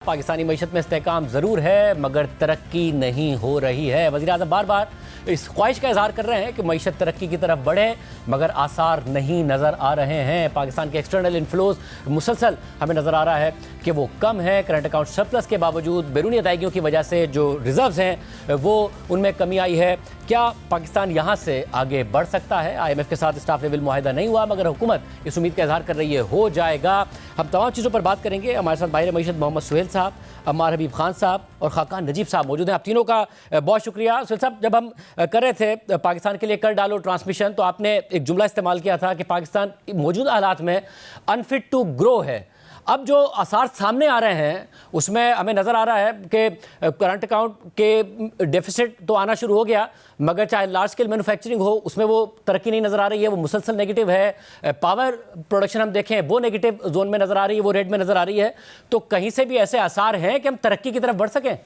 पाकिस्तानी मईशत में इस्तेहकाम ज़रूर है मगर तरक्की नहीं हो रही है। वज़ीर-ए-आज़म बार बार इस ख्वाहिश का इजहार कर रहे हैं कि मईशत तरक्की की तरफ बढ़े मगर आसार नहीं नज़र आ रहे हैं। पाकिस्तान के एक्सटर्नल इन्फ्लोज मुसलसल हमें नज़र आ रहा है कि वो कम है। करंट अकाउंट सरप्लस के बावजूद बैरूनी अदायगियों की वजह से जो रिजर्व्स हैं वो उनमें कमी आई है। क्या पाकिस्तान यहाँ से आगे बढ़ सकता है? IMF के साथ स्टाफ लेवल मुआहिदा नहीं हुआ मगर हुकूमत इस उम्मीद का इजहार कर रही है हो जाएगा। हम तमाम चीज़ों पर बात करेंगे। हमारे साथ माहिर मईशत मोहम्मद सुहेल साहब, अम्मार हबीब खान साहब और खाकान नजीब साहब मौजूद हैं। आप तीनों का बहुत शुक्रिया। सुहेल साहब, जब हम कर रहे थे पाकिस्तान के लिए कर डालो ट्रांसमिशन तो आपने एक जुमला इस्तेमाल किया था कि पाकिस्तान मौजूदा हालात में अनफिट टू ग्रो है। अब जो आसार सामने आ रहे हैं उसमें हमें नज़र आ रहा है कि करंट अकाउंट के डेफिसिट तो आना शुरू हो गया मगर चाहे लार्ज स्केल मैन्युफैक्चरिंग हो उसमें वो तरक्की नहीं नज़र आ रही है, वो मुसलसल नेगेटिव है। पावर प्रोडक्शन हम देखें वो नेगेटिव जोन में नज़र आ रही है, वो रेट में नज़र आ रही है। तो कहीं से भी ऐसे आसार हैं कि हम तरक्की की तरफ बढ़ सकें?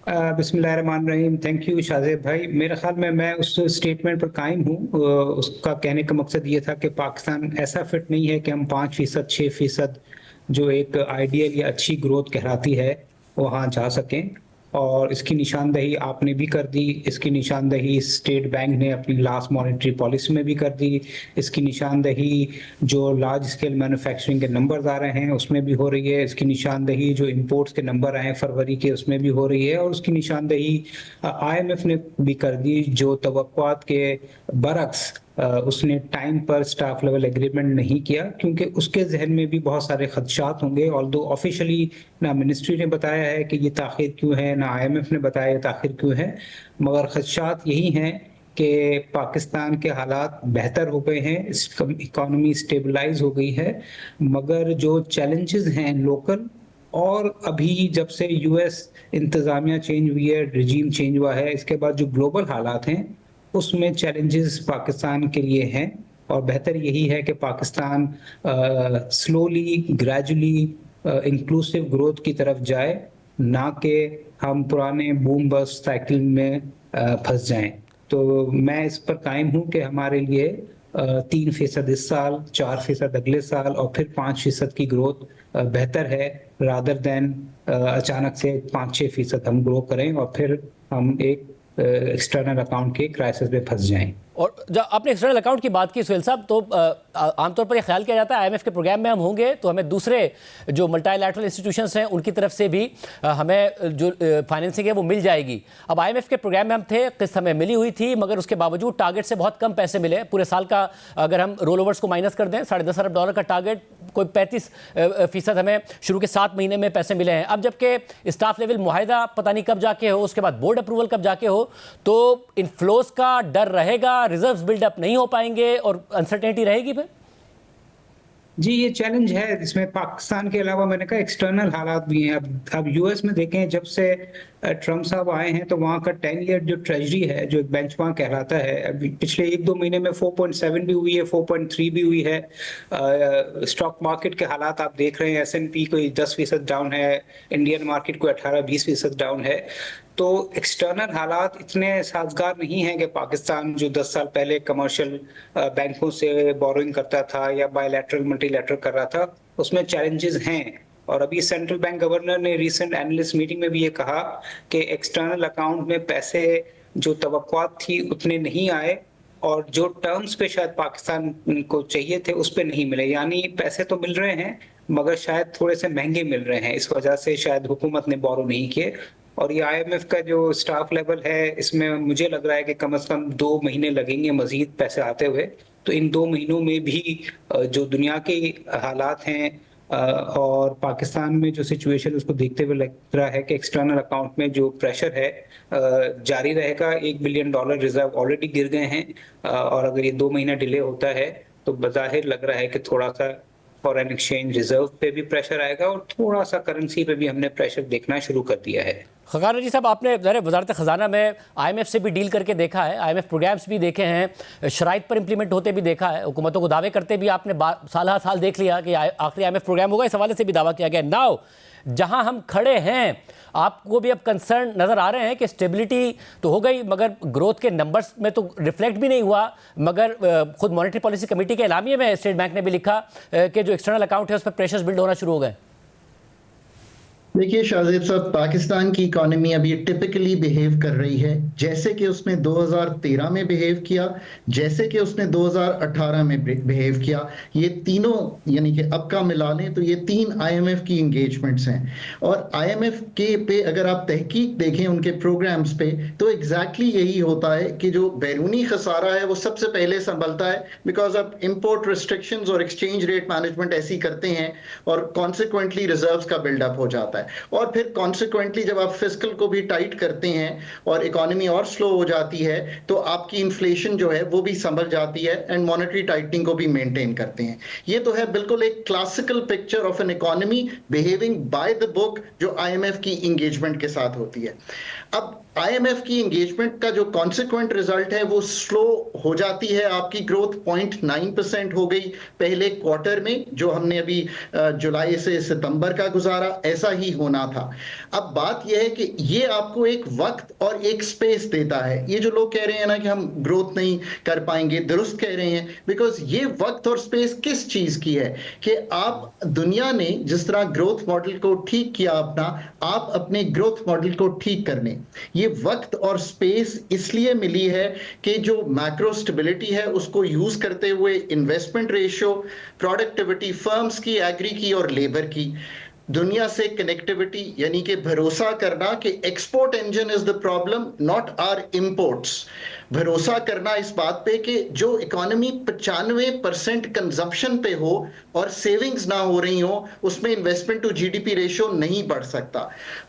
बिस्मिल्लाहिर्रहमानिर्रहीम। थैंक यू शाहजेब भाई। मेरे ख्याल में मैं उस स्टेटमेंट पर कायम हूँ। उसका कहने का मकसद ये था कि पाकिस्तान ऐसा फिट नहीं है कि हम 5%, 6% जो एक आइडियल या अच्छी ग्रोथ कहलाती है वहाँ जा सकें। और इसकी निशानदही आपने भी कर दी, इसकी निशानदही स्टेट बैंक ने अपनी लास्ट मॉनेटरी पॉलिसी में भी कर दी, इसकी निशानदही जो लार्ज स्केल मैन्युफैक्चरिंग के नंबर्स आ रहे हैं उसमें भी हो रही है, इसकी निशानदही जो इंपोर्ट्स के नंबर आए हैं फरवरी के उसमें भी हो रही है, और उसकी निशानदही IMF ने भी कर दी जो तवक्कुआत के बरक्स उसने टाइम पर स्टाफ लेवल एग्रीमेंट नहीं किया क्योंकि उसके जहन में भी बहुत सारे खदशात होंगे। ऑल्दो ऑफिशियली ना मिनिस्ट्री ने बताया है कि ये ताखिर क्यों है, ना IMF ने बताया ये ताखिर क्यों है, मगर खदशात यही हैं कि पाकिस्तान के हालात बेहतर हो गए हैं, इकॉनमी स्टेबलाइज हो गई है, मगर जो चैलेंजेस हैं लोकल और अभी जब से US इंतज़ामिया चेंज हुई है, रिजीम चेंज हुआ है, इसके बाद जो ग्लोबल हालात हैं उसमें चैलेंजेस पाकिस्तान के लिए हैं। और बेहतर यही है कि Pakistan slowly gradually inclusive growth की तरफ जाए, ना कि हम पुराने बूम बस्ट साइकिल में फंस जाएं। तो मैं इस पर कायम हूं कि हमारे लिए 3% इस साल, 4% अगले साल और फिर 5% की ग्रोथ बेहतर है रादर देन अचानक से 5-6% हम ग्रो करें और फिर हम एक एक्सटर्नल अकाउंट के क्राइसिस में फंस जाएं। और जब आपने एक्सटर्नल अकाउंट की बात की सुहेल साहब, तो आमतौर पर यह ख्याल किया जाता है IMF के प्रोग्राम में हम होंगे तो हमें दूसरे जो मल्टीलैटरल इंस्टीट्यूशंस हैं उनकी तरफ से भी हमें जो फाइनेंसिंग है वो मिल जाएगी। अब IMF के प्रोग्राम में हम थे, किस्त हमें मिली हुई थी मगर उसके बावजूद टारगेट से बहुत कम पैसे मिले। पूरे साल का अगर हम रोल ओवर्स को माइनस कर दें $10.5 अरब का टारगेट, कोई 35% हमें शुरू के 7 महीने में पैसे मिले हैं। अब जबकि स्टाफ लेवल मुआहिदा पता नहीं कब जाके हो, उसके बाद बोर्ड अप्रूवल कब जाके हो, तो इनफ्लोज का डर रहेगा, रिजर्व्स बिल्डअप नहीं हो पाएंगे और अनसर्टेनिटी रहेगी फिर। जी, ये चैलेंज है। इसमें पाकिस्तान के अलावा मैंने कहा एक्सटर्नल हालात भी हैं। अब US में देखें, जब से ट्रम्प साहब आए हैं तो वहाँ का 10 ईयर जो ट्रेजरी है जो एक बेंचमार्क कहलाता है, अभी पिछले 1-2 महीने में 4.7 भी हुई है, 4.3 भी हुई है। स्टॉक मार्केट के हालात आप देख रहे हैं, S&P कोई 10% डाउन है, इंडियन मार्केट कोई 18-20% डाउन है। तो एक्सटर्नल हालात इतने साजगार नहीं हैं कि पाकिस्तान जो 10 साल पहले कमर्शियल बैंकों से बोरोइंग करता था या बायलैटरल मल्टीलैटरल कर रहा था, उसमें चैलेंजेस हैं। और अभी सेंट्रल बैंक गवर्नर ने रीसेंट एनालिस्ट मीटिंग में भी ये कहा कि एक्सटर्नल अकाउंट में पैसे जो तवक्कुआत थी उतने नहीं आए और जो टर्म्स पे शायद पाकिस्तान को चाहिए थे उस पे नहीं मिले। यानी पैसे तो मिल रहे हैं मगर शायद थोड़े से महंगे मिल रहे हैं, इस वजह से शायद हुकूमत ने बोरो नहीं किए। और ये IMF का जो स्टाफ लेवल है इसमें मुझे लग रहा है कि कम से कम 2 महीने लगेंगे मजीद पैसे आते हुए। तो इन 2 महीनों में भी जो दुनिया के हालात हैं और पाकिस्तान में जो सिचुएशन उसको देखते हुए लग रहा है कि एक्सटर्नल अकाउंट में जो प्रेशर है जारी रहेगा। $1 बिलियन रिजर्व ऑलरेडी गिर गए हैं और अगर ये 2 महीना डिले होता है तो बज़ाहिर लग रहा है कि थोड़ा सा फॉरेन एक्सचेंज रिजर्व पे भी प्रेशर आएगा और थोड़ा सा करेंसी पे भी हमने प्रेशर देखना शुरू कर दिया है। खाकान जी साहब, आपने वजारत ख़जाना में IMF से भी डील करके देखा है, IMF प्रोग्राम्स भी देखे हैं, शराइत पर इंप्लीमेंट होते भी देखा है, हुकूमतों को दावे करते भी आपने साल साल देख लिया कि आखिरी IMF प्रोग्राम होगा, इस हवाले से भी दावा किया गया। नाउ जहां हम खड़े हैं आपको भी अब कंसर्न नज़र आ रहे हैं कि स्टेबिलिटी तो हो गई मगर ग्रोथ के नंबर्स में तो रिफ्लेक्ट भी नहीं हुआ। मगर खुद मॉनेटरी पॉलिसी कमेटी के एलामिये में स्टेट बैंक ने भी लिखा कि जो एक्सटर्नल अकाउंट है उस पर प्रेशर्स बिल्ड होना शुरू हो गए। देखिए शाहजेब साहब, पाकिस्तान की इकोनॉमी अभी टिपिकली बिहेव कर रही है जैसे कि उसने 2013 में बिहेव किया, जैसे कि उसने 2018 में बिहेव किया। ये तीनों, यानी कि अब का मिला लें तो ये तीन आईएमएफ की एंगेजमेंट्स हैं। और आईएमएफ के पे अगर आप तहकीक देखें उनके प्रोग्राम्स पे, तो एग्जैक्टली यही होता है कि जो बैरूनी खसारा है वो सबसे पहले संभलता है, बिकॉज अब इंपोर्ट रिस्ट्रिक्शंस और एक्सचेंज रेट मैनेजमेंट ऐसी करते हैं और कॉन्सिक्वेंटली रिजर्व्स का बिल्डअप हो जाता है। और फिर कॉन्सिक्वेंटली जब आप फिस्कल को भी टाइट करते हैं और इकोनॉमी और स्लो हो जाती है, तो आपकी इन्फ्लेशन जो है वो भी संभल जाती है एंड मॉनेटरी टाइटनिंग को भी मेंटेन करते हैं। ये तो है बिल्कुल एक classical picture of an economy behaving by the book जो आईएमएफ की एंगेजमेंट के साथ होती है। अब आईएमएफ की एंगेजमेंट का जो कॉन्सिक्वेंट रिजल्ट है वो स्लो हो जाती है। आपकी ग्रोथ 0.9% हो गई पहले क्वार्टर में, जो हमने अभी जुलाई से सितंबर का गुजारा, ऐसा ही होना था। अब बात यह है कि ये आपको एक वक्त और एक स्पेस देता है। ये जो लोग कह रहे हैं ना कि हम ग्रोथ नहीं कर पाएंगे, दुरुस्त कह रहे हैं, बिकॉज ये वक्त और स्पेस किस चीज की है कि आप, दुनिया ने जिस तरह ग्रोथ मॉडल को ठीक किया अपना, आप अपने ग्रोथ मॉडल को ठीक करने ये वक्त और स्पेस इसलिए मिली है कि जो मैक्रो स्टेबिलिटी है उसको यूज करते हुए इन्वेस्टमेंट रेशियो, प्रोडक्टिविटी फर्म्स की, एग्री की और लेबर की, दुनिया से कनेक्टिविटी, यानी कि भरोसा करना कि export engine is the problem not our imports. भरोसा करना इस बात पे कि जो इकोनॉमी 95% कंजप्शन पे हो और सेविंग्स ना हो रही हो, उसमें इन्वेस्टमेंट टू जीडीपी रेशियो नहीं बढ़ सकता।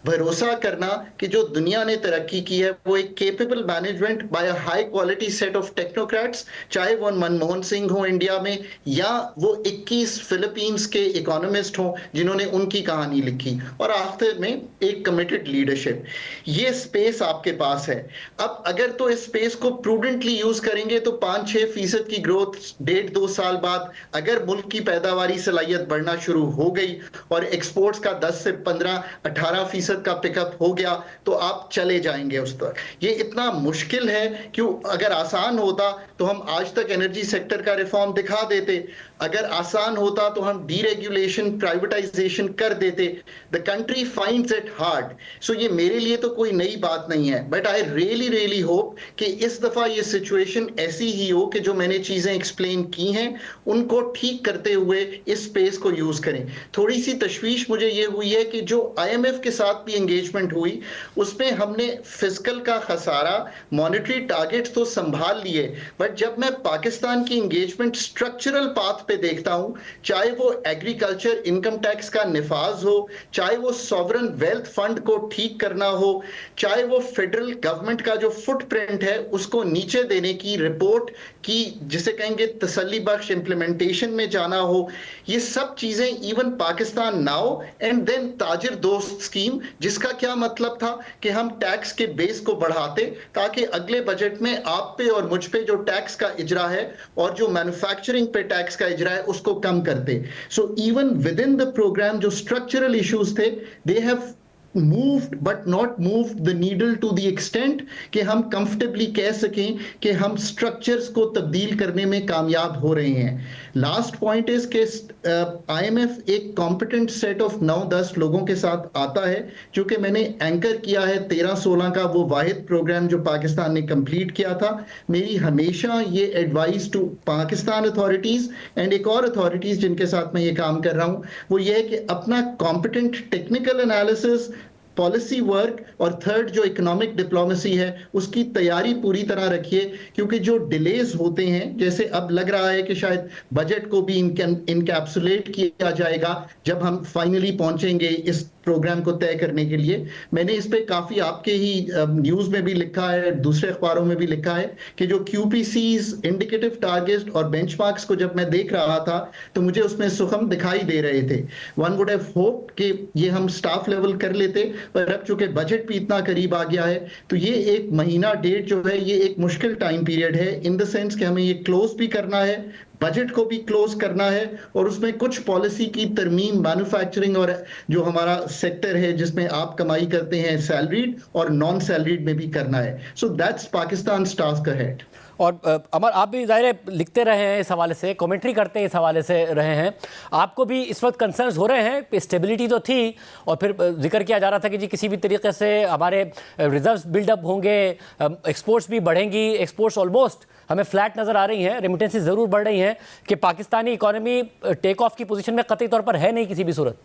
भरोसा करना कि जो दुनिया ने तरक्की की है वो एक capable management by a high quality set of technocrats, चाहे वो मनमोहन सिंह हो इंडिया में या वो 21 फिलीपींस के इकोनॉमिस्ट हो जिन्होंने उनकी कहानी लिखी, और आखिर में एक कमिटेड लीडरशिप। ये स्पेस आपके पास है। अब अगर तो इस स्पेस को प्रूडेंटली यूज करेंगे तो 5-6% की ग्रोथ 1.5-2 साल बाद, अगर मुल्क की पैदावारी सलाहियत बढ़ना शुरू हो गई और एक्सपोर्ट्स का 10 से 15-18% का पिकअप हो गया, तो आप चले जाएंगे उस तक। ये इतना मुश्किल है क्यों? अगर आसान होता तो हम आज तक एनर्जी सेक्टर का रिफॉर्म दिखा देते। अगर आसान होता तो हम डीरेगुलेशन, प्राइवेटाइजेशन कर देते। The country finds it hard. So ये मेरे लिए तो कोई नई बात नहीं है, बट आई रियली होप कि इस दफा ये सिचुएशन ऐसी ही हो कि जो मैंने चीजें एक्सप्लेन की हैं उनको ठीक करते हुए इस स्पेस को यूज करें। थोड़ी सी तशवीश मुझे ये हुई है कि जो आईएमएफ के साथ भी एंगेजमेंट हुई उसमें हमने फिस्कल का खसारा, मॉनेटरी टारगेट्स तो संभाल लिए, बट जब मैं पाकिस्तान की एंगेजमेंट स्ट्रक्चरल पाथ पे देखता हूं, चाहे वो एग्रीकल्चर इनकम टैक्स का निफाज हो, चाहे वो सॉवरन वेल्थ फंड को ठीक करना हो, चाहे वो फेडरल गवर्नमेंट का जो फुटप्रिंट है उसको नीचे देने की रिपोर्ट की, जिसे कहेंगे तसल्ली बख्श इंप्लीमेंटेशन में जाना हो, ये सब चीजें, even Pakistan now and then Tajir Dost scheme, जिसका क्या मतलब था कि हम टैक्स के बेस को बढ़ाते ताकि अगले बजट में आप पे और मुझ पे जो टैक्स का इजरा है और जो मैन्युफैक्चरिंग पे टैक्स का इजरा है उसको कम करते। So even within the programme जो स्ट्रक्चरल इश्यूज थे, they have moved but not moved the needle to the extent कि हम कंफर्टेबली कह सकें कि हम स्ट्रक्चर्स को तब्दील करने में कामयाब हो रहे हैं। लास्ट पॉइंट इज कि आईएमएफ एक कॉम्पिटेंट सेट ऑफ 9-10 लोगों के साथ आता है, जो कि मैंने एंकर किया है 13-16 का वो वाहिद प्रोग्राम जो पाकिस्तान ने कंप्लीट किया था। मेरी हमेशा ये advice to Pakistan authorities and एक और अथॉरिटीज जिनके साथ मैं ये काम कर रहा हूं, वो ये है कि अपना competent technical analysis, policy work और थर्ड जो इकोनॉमिक डिप्लोमेसी है उसकी तैयारी पूरी तरह रखिए, क्योंकि जो डिलेज होते हैं, जैसे अब लग रहा है कि शायद बजट को भी इनकैप्सुलेट किया जाएगा जब हम फाइनली पहुंचेंगे इस प्रोग्राम को तय करने के लिए। मैंने इस पे काफी आपके ही न्यूज में भी लिखा है, दूसरे अखबारों में भी लिखा है कि जो क्यूपीसीज, इंडिकेटिव टारगेट और बेंचमार्क्स को जब मैं देख रहा था तो मुझे उसमें सुखम दिखाई दे रहे थे। वन वुड हैव होप कि ये हम स्टाफ लेवल कर लेते, पर अब चूंकि बजट भी इतना करीब आ गया है तो ये एक महीना डेढ़ जो है ये एक मुश्किल टाइम पीरियड है, इन द सेंस कि हमें ये क्लोज भी करना है, बजट को भी क्लोज करना है और उसमें कुछ पॉलिसी की तरमीम, मैन्युफैक्चरिंग और जो हमारा सेक्टर है जिसमें आप कमाई करते हैं सैलरीड और नॉन सैलरीड में भी करना है। So that's Pakistan task ahead. और अमर, आप भी ज़ाहिर है लिखते रहे हैं इस हवाले से, कमेंट्री करते हैं इस हवाले से रहे हैं, आपको भी इस वक्त कंसर्न्स हो रहे हैं? स्टेबिलिटी तो थी और फिर जिक्र किया जा रहा था कि जी किसी भी तरीके से हमारे रिजर्व्स बिल्डअप होंगे, एक्सपोर्ट्स भी बढ़ेंगी, एक्सपोर्ट्स ऑलमोस्ट हमें फ्लैट नज़र आ रही हैं, रेमिटेंसेस ज़रूर बढ़ रही हैं, कि पाकिस्तानी इकॉनमी टेक ऑफ की पोजीशन में कतई तौर पर है नहीं किसी भी सूरत।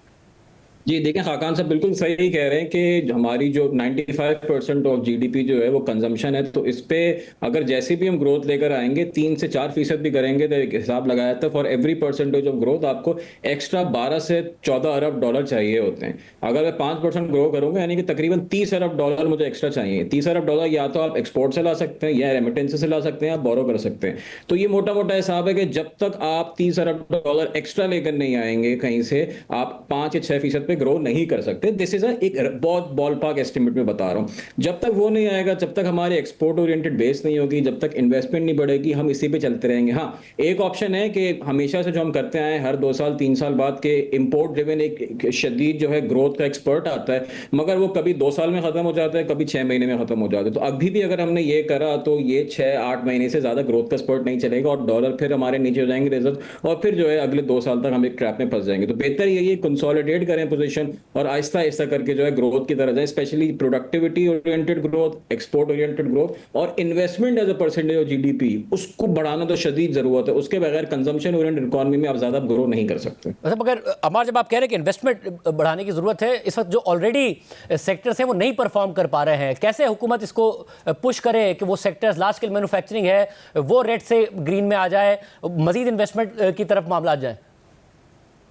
जी देखें, खाकान साहब बिल्कुल सही कह रहे हैं कि हमारी जो 95% ऑफ जीडीपी जो है वो कंजम्पशन है, तो इस पे अगर जैसे भी हम ग्रोथ लेकर आएंगे 3 से 4% भी करेंगे तो एक हिसाब लगाया था for every percentage of growth आपको एक्स्ट्रा 12 से 14 अरब डॉलर चाहिए होते हैं। अगर मैं 5% ग्रो करूंगा यानी कि तकरीबन 30 अरब डॉलर मुझे एक्स्ट्रा चाहिए। 30 अरब डॉलर या तो आप एक्सपोर्ट से ला सकते हैं या रेमिटेंस से ला सकते हैं, आप बोरो कर सकते हैं। तो ये मोटा मोटा हिसाब है कि जब तक आप 30 अरब डॉलर एक्स्ट्रा लेकर नहीं आएंगे कहीं से, आप 5 या 6% ग्रो नहीं कर सकते। दिस इज एक बहुत बॉल पार्क एस्टिमेट में बता रहा हूं। जब तक वो नहीं आएगा, जब तक हमारे एक्सपोर्ट ओरिएंटेड बेस नहीं होगी, जब तक इन्वेस्टमेंट नहीं बढ़ेगी, हम इसी पे चलते रहेंगे। हाँ, एक ऑप्शन है कि हमेशा से जो हम करते आए हर 2 साल 3 साल बाद के इंपोर्ट ड्रिवन एक शदीद जो है ग्रोथ का एक्सपर्ट आता है, मगर वो कभी 2 साल में खत्म हो जाता है, कभी 6 महीने में खत्म हो जाता है। तो अभी भी अगर हमने ये करा तो ये 6-8 महीने से ज्यादा ग्रोथ का स्पर्ट नहीं चलेगा और डॉलर फिर हमारे नीचे हो जाएंगे रिजर्व, और फिर जो है अगले 2 साल तक हम एक ट्रैप में फंस जाएंगे। तो बेहतर यही है कंसोलिडेट करें पोजीशन और आहिस्ता आहिस्ता करके जो है ग्रोथ की तरह जाए, specially productivity oriented growth, export oriented growth और investment as a percentage of GDP, उसको बढ़ाना तो शदीद जरूरत है। उसके बगैर कंजम्पशन ओरिएंटेड इकोनॉमी में आप ज्यादा ग्रो नहीं कर सकते। मतलब अगर अमर, जब आप कह रहे हैं कि इन्वेस्टमेंट बढ़ाने की जरूरत है, इस वक्त जो ऑलरेडी सेक्टर्स हैं वो नहीं परफॉर्म कर पा रहे हैं, कैसे हुकूमत इसको पुश करे कि वो सेक्टर्स, लार्ज स्केल मैन्युफैक्चरिंग है वो रेट से ग्रीन में आ जाए, मजीद इन्वेस्टमेंट की तरफ मामला जाए?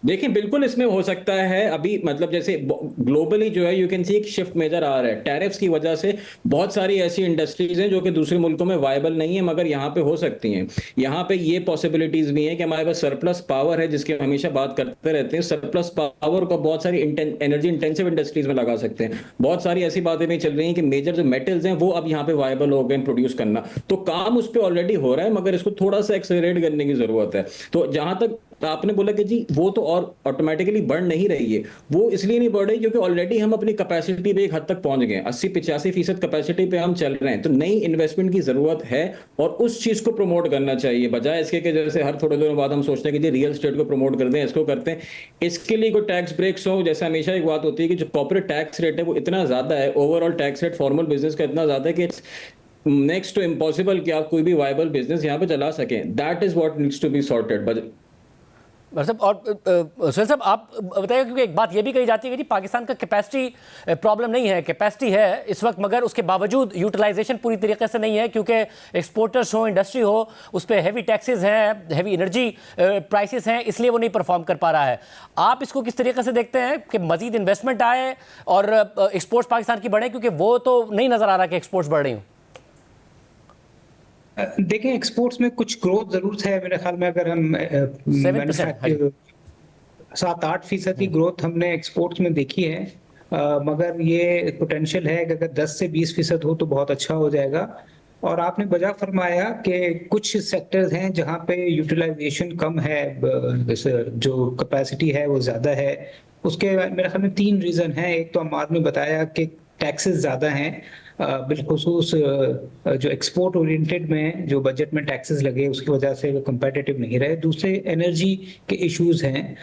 देखिए बिल्कुल इसमें हो सकता है। अभी मतलब जैसे ग्लोबली जो है यू कैन सी एक शिफ्ट मेजर आ रहा है। टैरिफ्स की वजह से बहुत सारी ऐसी इंडस्ट्रीज हैं जो कि दूसरे मुल्कों में वायबल नहीं है मगर यहाँ पे हो सकती हैं। यहाँ पे ये पॉसिबिलिटीज भी हैं कि हमारे पास सरप्लस पावर है, जिसकी हम हमेशा बात करते रहते हैं। सरप्लस पावर को बहुत सारी एनर्जी इंटेंसिव इंडस्ट्रीज में लगा सकते हैं। बहुत सारी ऐसी बातें भी चल रही हैं कि मेजर जो मेटल्स हैं वो अब यहाँ पे वायबल हो गए प्रोड्यूस करना। तो काम उस पर ऑलरेडी हो रहा है मगर इसको थोड़ा सा एक्सेलरेट करने की जरूरत है। तो जहां तक आपने बोला कि जी वो तो और ऑटोमेटिकली बढ़ नहीं रही है, वो इसलिए नहीं बढ़ रही क्योंकि ऑलरेडी हम अपनी कैपेसिटी पे एक हद तक पहुंच गए, 80-85% कैपेसिटी पे हम चल रहे हैं। तो नई इन्वेस्टमेंट की जरूरत है और उस चीज को प्रमोट करना चाहिए, बजाय इसके कि जैसे हर थोड़े दिनों बाद हम सोचते हैं कि जी रियल एस्टेट को प्रमोट कर दें, इसको करते हैं। इसके लिए कोई टैक्स ब्रेक्स हो, जैसे हमेशा एक बात होती है कि जो कॉर्पोरेट टैक्स रेट है वो इतना ज्यादा है, overall tax rate formal business का इतना ज्यादा है कि नेक्स्ट टू इम्पॉसिबल कि आप कोई भी वायबल बिजनेस यहाँ पे चला सकें। That is what needs to be sorted. मतलब और सुहेल साहब आप बताइए, क्योंकि एक बात ये भी कही जाती है कि जी पाकिस्तान का कैपेसिटी प्रॉब्लम नहीं है, कैपेसिटी है इस वक्त, मगर उसके बावजूद यूटिलाइजेशन पूरी तरीके से नहीं है क्योंकि एक्सपोर्टर्स हो, इंडस्ट्री हो, उस पर हैवी टैक्सेस हैं, हैवी एनर्जी प्राइसेस हैं, इसलिए वो नहीं परफॉर्म कर पा रहा है। आप इसको किस तरीके से देखते हैं कि मजीद इन्वेस्टमेंट आए और एक्सपोर्ट्स पाकिस्तान की बढ़े, क्योंकि वो तो नहीं नज़र आ रहा कि एक्सपोर्ट्स बढ़ रही हूँ? देखें, एक्सपोर्ट्स में कुछ ग्रोथ जरूर है मेरे ख्याल में। अगर हम 7-8% की ग्रोथ हमने एक्सपोर्ट्स में देखी है, मगर ये पोटेंशियल है कि अगर 10 से 20% हो तो बहुत अच्छा हो जाएगा। और आपने बजा फरमाया कि कुछ सेक्टर्स हैं जहां पे यूटिलाइजेशन कम है, जो कैपेसिटी है वो ज्यादा है। उसके मेरे ख्याल में 3 रीजन हैं। एक तो अमार ने बताया कि टैक्सेस ज्यादा हैं, बिलखुसूस जो एक्सपोर्ट ओरिएंटेड में जो बजट में टैक्सेस लगे उसकी वजह से वो कंपेटिटिव नहीं रहे। दूसरे एनर्जी के इश्यूज हैं,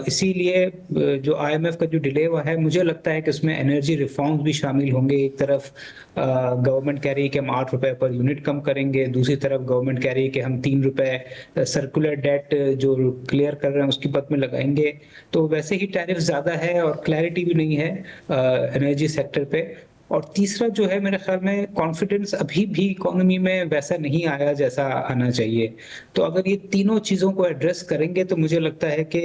इसीलिए जो आईएमएफ का जो डिले हुआ है, मुझे लगता है कि उसमें एनर्जी रिफॉर्म्स भी शामिल होंगे। एक तरफ गवर्नमेंट कह रही है कि हम 8 रुपए पर यूनिट कम करेंगे, दूसरी तरफ गवर्नमेंट कह रही है कि हम 3 रुपए सर्कुलर डेट जो क्लियर कर रहे हैं उसकी पद में लगाएंगे। तो वैसे ही टैरिफ ज्यादा है और क्लैरिटी भी नहीं है एनर्जी सेक्टर पे। और तीसरा जो है मेरे ख्याल में कॉन्फिडेंस अभी भी इकोनॉमी में वैसा नहीं आया जैसा आना चाहिए। तो अगर ये तीनों चीजों को एड्रेस करेंगे तो मुझे लगता है कि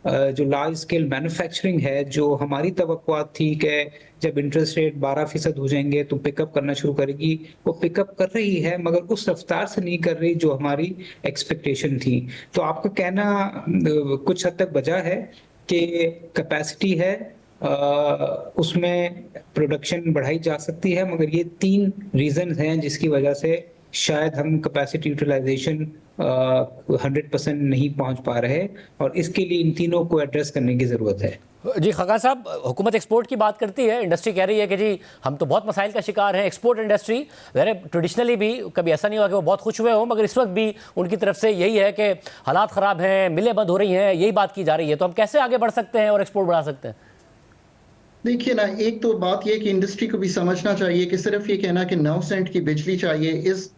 जो लार्ज स्केल मैन्युफैक्चरिंग है, जो हमारी तवक्कुआत थी कि जब इंटरेस्ट रेट 12% हो जाएंगे तो पिकअप करना शुरू करेगी, वो पिकअप कर रही है मगर उस रफ्तार से नहीं कर रही जो हमारी एक्सपेक्टेशन थी। तो आपका कहना कुछ हद तक बजा है कि कैपेसिटी है, उसमें प्रोडक्शन बढ़ाई जा सकती है, मगर ये 3 रीजन हैं जिसकी वजह से शायद हम कैपेसिटी यूटिलाइजेशन 100% नहीं पहुंच पा रहे, और इसके लिए इन तीनों को एड्रेस करने की ज़रूरत है। जी खाका साहब, हुकूमत एक्सपोर्ट की बात करती है, इंडस्ट्री कह रही है कि जी हम तो बहुत मसाइल का शिकार हैं। एक्सपोर्ट इंडस्ट्री वेरे ट्रेडिशनली भी कभी ऐसा नहीं हुआ कि वो बहुत खुश हुए हों, मगर इस वक्त भी उनकी तरफ से यही है कि हालात ख़राब हैं, मिलें बंद हो रही हैं, यही बात की जा रही है। तो हम कैसे आगे बढ़ सकते हैं और एक्सपोर्ट बढ़ा सकते हैं? देखिए ना, एक तो बात यह कि इंडस्ट्री को भी समझना चाहिए कि सिर्फ ये कहना कि 9 सेंट की बिजली चाहिए is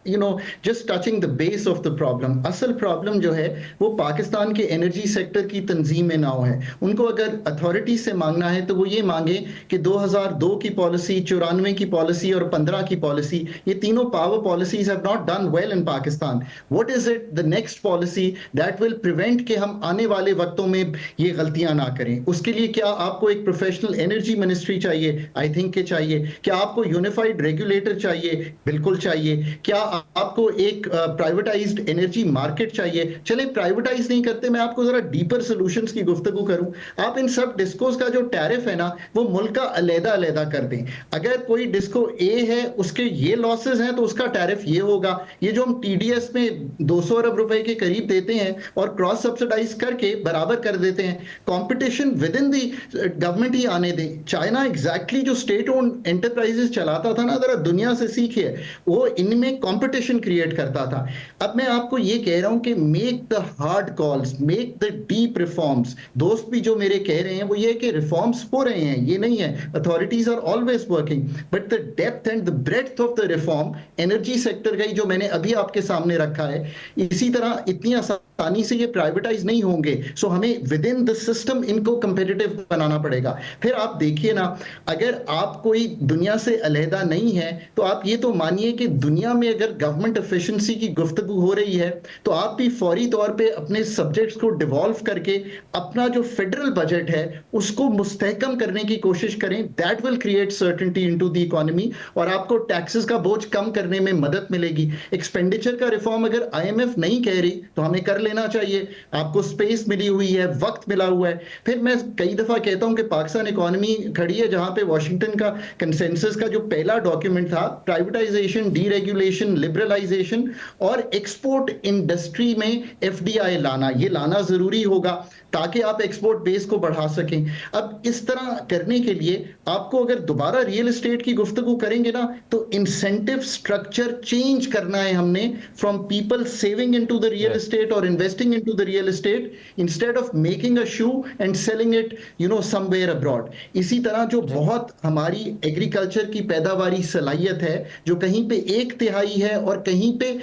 just touching the base of the problem. असल प्रॉब्लम जो है वो पाकिस्तान के एनर्जी सेक्टर की तंजीम में ना हो है। उनको अगर अथॉरिटी से मांगना है तो वो ये मांगे कि 2002 की पॉलिसी, 94 की पॉलिसी और 15 की पॉलिसी, ये तीनों power policies have not done well in Pakistan. What is it the next policy that will prevent कि हम आने वाले वक्तों में ये गलतियां ना करें? उसके लिए क्या आपको एक प्रोफेशनल एनर्जी मिनिस्ट्री चाहिए? आई थिंक के चाहिए। क्या आपको यूनिफाइड रेगुलेटर चाहिए? बिल्कुल चाहिए। क्या आपको एक प्राइवेटाइज्ड एनर्जी मार्केट चाहिए? चले प्राइवेटाइज नहीं करते, मैं आपको जरा डीपर सॉल्यूशंस की गुफ्तगू करूं। आप इन सब डिस्कोस का जो टैरिफ है ना, वो मुल्क का अलग-अलग कर दें। अगर कोई डिस्को ए है, उसके ये लॉसेस हैं, तो उसका टैरिफ ये होगा। ये जो हम टीडीएस में 200 अरब रुपए के करीब देते हैं और क्रॉस सब्सिडाइज करके बराबर कर देते हैं, competition within the government ही आने दें। चाइना एग्जैक्टली जो स्टेट ओन एंटरप्राइजेस चलाता था ना, जरा दुनिया से सीखिए, वो इनमें कंपटीशन क्रिएट करता था। अब मैं आपको ये कह रहा हूं कि make the hard calls, make the deep reforms. दोस्त भी जो मेरे कह रहे हैं वो ये कि रिफॉर्म्स हो रहे हैं, ये नहीं है, authorities are always working, but the depth and the breadth of the reform energy sector का ही जो मैंने अभी आपके सामने रखा है, इसी तरह इतनी आसानी से ये प्राइवेटाइज नहीं होंगे। सो हमें विद इन द सिस्टम इनको कंपेटिटिव बनाना पड़ेगा। फिर आप देखिए ना, अगर आप कोई दुनिया से अलहदा नहीं है तो आप ये तो मानिए कि दुनिया में अगर गवर्नमेंट एफिशिएंसी की गुफ्तगू हो रही है तो आप भी फौरी तौर पे अपने सब्जेक्ट्स को डिवॉल्व करके अपना जो फेडरल बजट है उसको मुस्तहकम करने की कोशिश करें। That will create certainty into the economy और आपको टैक्सेस का बोझ कम करने में मदद मिलेगी। एक्सपेंडिचर का रिफॉर्म अगर आईएमएफ नहीं कह रही तो हमें कर लेना चाहिए। आपको स्पेस मिली हुई है, वक्त मिला हुआ है। फिर मैं कई दफा कहता हूं कि पाकिस्तान इकोनॉमी खड़ी है जहां पे वॉशिंगटन का कंसेंसस का जो पहला डॉक्यूमेंट था, प्राइवेटाइजेशन, डीरेगुलेशन, लिबरलाइजेशन और एक्सपोर्ट इंडस्ट्री में एफडीआई लाना, ये लाना जरूरी होगा ताकि आप एक्सपोर्ट बेस को बढ़ा सकें। अब इस तरह करने के लिए आपको अगर दोबारा रियल एस्टेट की गुफ्तगू करेंगे ना, तो इंसेंटिव स्ट्रक्चर चेंज करना है हमने, from people saving into the real estate और investing into the real estate instead of making a shoe and selling it somewhere abroad. इसी तरह जो बहुत हमारी एग्रीकल्चर की पैदावारी सलाहियत है, जो कहीं पे 1/3 है और कहीं पे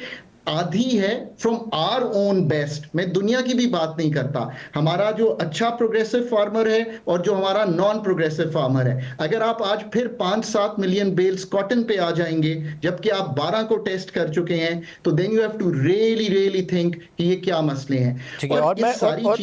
आधी है, फ्रॉम आर ओन बेस्ट। मैं दुनिया की भी बात नहीं करता, हमारा जो अच्छा प्रोग्रेसिव फार्मर है और जो हमारा नॉन प्रोग्रेसिव फार्मर है। अगर आप आज फिर 5-7 मिलियन बेल्स कॉटन पे आ जाएंगे जबकि आप 12 को टेस्ट कर चुके हैं, तो then you have to really think कि ये क्या मसले हैं। ठीक है, और मैं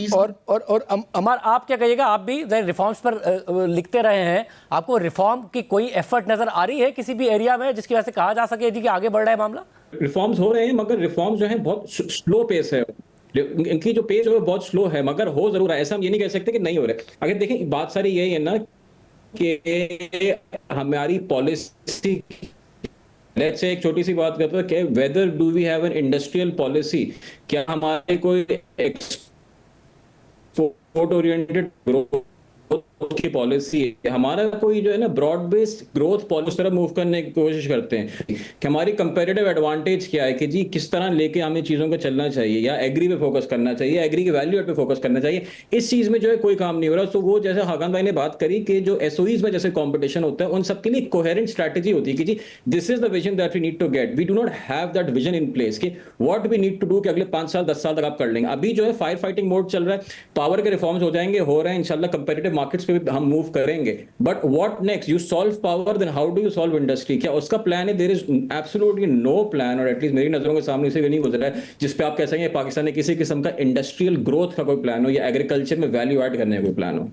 और अमर, आप क्या कहिएगा? आप भी रिफॉर्म्स पर लिखते रहे हैं, आपको रिफॉर्म की कोई एफर्ट नजर आ रही है किसी भी एरिया में जिसकी वजह से कहा जा सके जी कि आगे बढ़ रहा है मामला? रिफॉर्म्स हो रहे हैं मगर रिफॉर्म्स जो है बहुत स्लो पेस है। इनकी जो पेस है बहुत स्लो है, मगर हो जरूर है। ऐसा हम ये नहीं कह सकते कि नहीं हो रहे। अगर देखें, बात सारी यही है ना कि हमारी पॉलिसी, लेट्स से एक छोटी सी बात करते हैं कि whether do we have an industrial policy, क्या हमारे कोई एक्सपोर्ट ओरिएंटेड ग्रोथ की पॉलिसी है? हमारा कोई जो है ना ब्रॉड बेस्ड ग्रोथ पॉलिसी तरफ मूव करने की कोशिश करते हैं कि हमारी कंपैरेटिव एडवांटेज क्या है, कि जी किस तरह लेके हमें चीजों को चलना चाहिए, या एग्री पे फोकस करना चाहिए, एग्री के वैल्यू एड पे फोकस करना चाहिए। इस चीज में जो है कोई काम नहीं हो रहा। तो वो जैसे हाकान भाई ने बात करी कि जो एसओईज में जैसे कंपटीशन होता है, उन सबके लिए कोहेरेंट स्ट्रैटेजी होती है कि जी this is the vision that we need to get, we do not have that vision in place कि what we need to do कि अगले 5 साल 10 साल तक आप कर लेंगे। अभी जो है फायर फाइटिंग मोड चल रहा है, पावर के रिफॉर्म्स हो जाएंगे, हो रहे हैं इंशाल्लाह, कंपैरेटिव मार्केट्स पे भी हम मूव करेंगे। But what next? You solve power, then how do you solve industry? क्या उसका प्लान है? There is absolutely no plan, और एटलीस्ट मेरी नजरों के सामने से भी नहीं गुजरा है जिस पे आप कह सकेंगे पाकिस्तान ने किसी किस्म का इंडस्ट्रियल ग्रोथ का कोई प्लान हो या एग्रीकल्चर में वैल्यू ऐड करने का कोई प्लान हो।